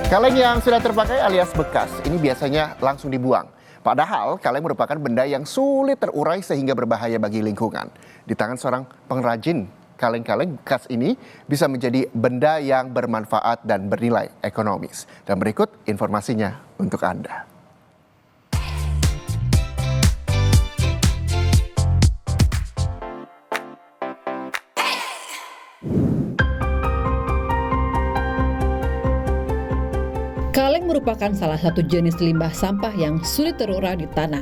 Kaleng yang sudah terpakai alias bekas ini biasanya langsung dibuang. Padahal kaleng merupakan benda yang sulit terurai sehingga berbahaya bagi lingkungan. Di tangan seorang pengrajin, kaleng-kaleng bekas ini bisa menjadi benda yang bermanfaat dan bernilai ekonomis. Dan berikut informasinya untuk Anda. Kaleng merupakan salah satu jenis limbah sampah yang sulit terurai di tanah.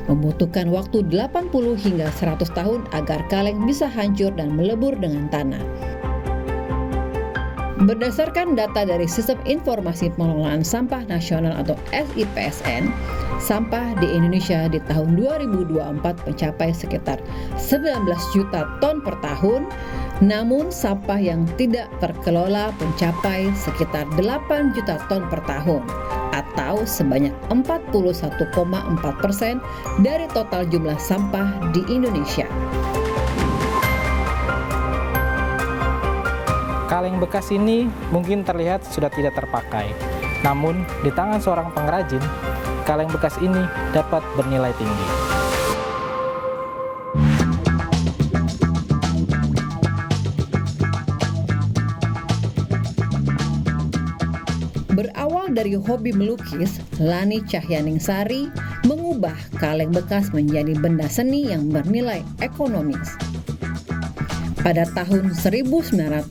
Membutuhkan waktu 80 hingga 100 tahun agar kaleng bisa hancur dan melebur dengan tanah. Berdasarkan data dari Sistem Informasi Pengelolaan Sampah Nasional atau SIPSN, sampah di Indonesia di tahun 2024 mencapai sekitar 19 juta ton per tahun. Namun sampah yang tidak terkelola mencapai sekitar 8 juta ton per tahun atau sebanyak 41,4% dari total jumlah sampah di Indonesia. Kaleng bekas ini mungkin terlihat sudah tidak terpakai. Namun di tangan seorang pengrajin, kaleng bekas ini dapat bernilai tinggi. Berawal dari hobi melukis, Lani Cahyaningsari mengubah kaleng bekas menjadi benda seni yang bernilai ekonomis. Pada tahun 1999,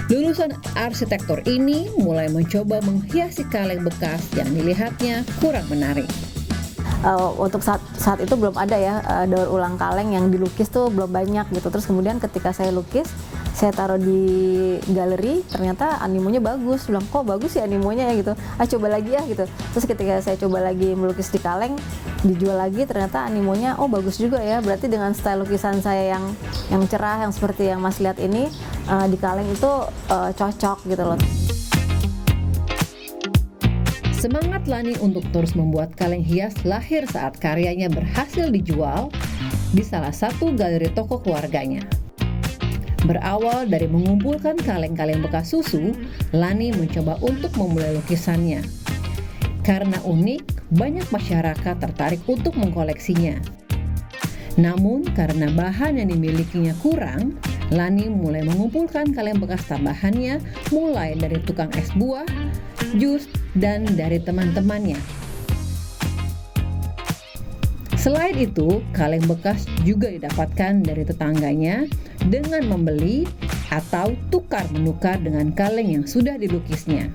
lulusan arsitektur ini mulai mencoba menghiasi kaleng bekas yang dilihatnya kurang menarik. Untuk saat itu belum ada ya daur ulang kaleng yang dilukis tuh belum banyak gitu. Terus kemudian ketika saya lukis, saya taruh di galeri, ternyata animonya bagus. Bilang kok bagus ya animonya ya gitu. Coba lagi ya gitu. Terus ketika saya coba lagi melukis di kaleng, dijual lagi, ternyata animonya bagus juga ya. Berarti dengan style lukisan saya yang cerah, yang seperti yang Mas lihat ini, di kaleng itu cocok gitu loh. Semangat Lani untuk terus membuat kaleng hias lahir saat karyanya berhasil dijual di salah satu galeri toko keluarganya. Berawal dari mengumpulkan kaleng-kaleng bekas susu, Lani mencoba untuk memulai lukisannya. Karena unik, banyak masyarakat tertarik untuk mengkoleksinya. Namun karena bahan yang dimilikinya kurang, Lani mulai mengumpulkan kaleng bekas tambahannya mulai dari tukang es buah, jus, dan dari teman-temannya. Selain itu, kaleng bekas juga didapatkan dari tetangganya dengan membeli atau tukar-menukar dengan kaleng yang sudah dilukisnya.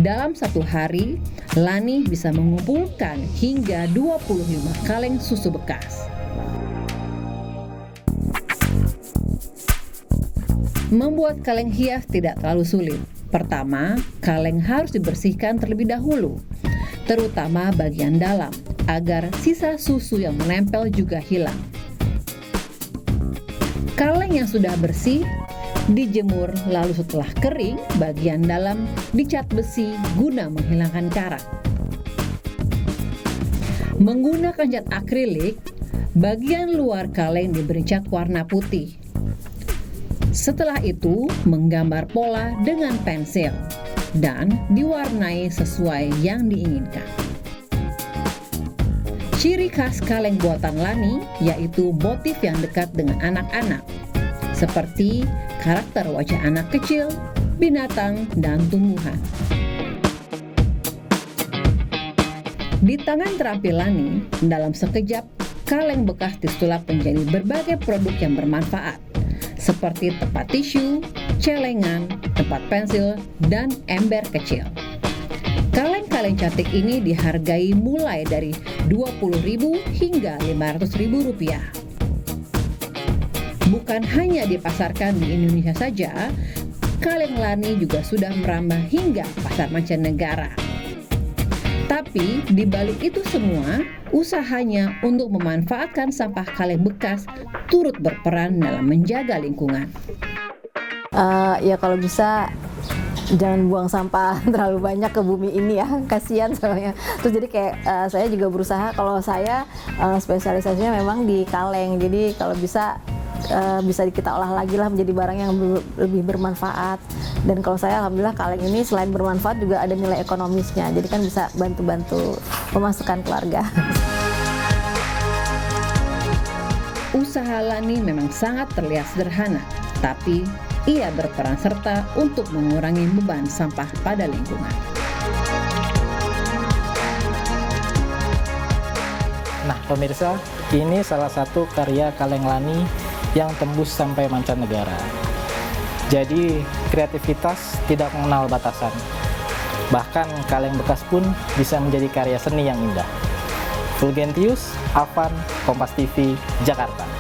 Dalam satu hari, Lani bisa mengumpulkan hingga 25 kaleng susu bekas. Membuat kaleng hias tidak terlalu sulit. Pertama, kaleng harus dibersihkan terlebih dahulu, terutama bagian dalam, agar sisa susu yang menempel juga hilang. Kaleng yang sudah bersih dijemur, lalu setelah kering, bagian dalam dicat besi guna menghilangkan karat. Menggunakan cat akrilik, bagian luar kaleng diberi cat warna putih. Setelah itu, menggambar pola dengan pensil dan diwarnai sesuai yang diinginkan. Ciri khas kaleng buatan Lani yaitu motif yang dekat dengan anak-anak, seperti karakter wajah anak kecil, binatang, dan tumbuhan. Di tangan terampil Lani, dalam sekejap, kaleng bekas disulap menjadi berbagai produk yang bermanfaat, seperti tempat tisu, celengan, tempat pensil, dan ember kecil. Kaleng-kaleng cantik ini dihargai mulai dari Rp20.000 hingga Rp500.000. Bukan hanya dipasarkan di Indonesia saja, kaleng Lani juga sudah merambah hingga pasar mancanegara. Tapi di balik itu semua, usahanya untuk memanfaatkan sampah kaleng bekas turut berperan dalam menjaga lingkungan. Ya kalau bisa jangan buang sampah terlalu banyak ke bumi ini ya, kasihan soalnya. Terus jadi kayak saya juga berusaha, kalau saya spesialisasinya memang di kaleng. Jadi kalau bisa bisa kita olah lagi lah menjadi barang yang lebih bermanfaat. Dan kalau saya alhamdulillah kaleng ini selain bermanfaat juga ada nilai ekonomisnya, jadi kan bisa bantu-bantu pemasukan keluarga. Usaha Lani memang sangat terlihat sederhana, tapi ia berperan serta untuk mengurangi beban sampah pada lingkungan. Nah, pemirsa, ini salah satu karya Kaleng Lani yang tembus sampai mancanegara. Jadi, kreativitas tidak mengenal batasan. Bahkan kaleng bekas pun bisa menjadi karya seni yang indah. Fulgentius, Avan, Kompas TV, Jakarta.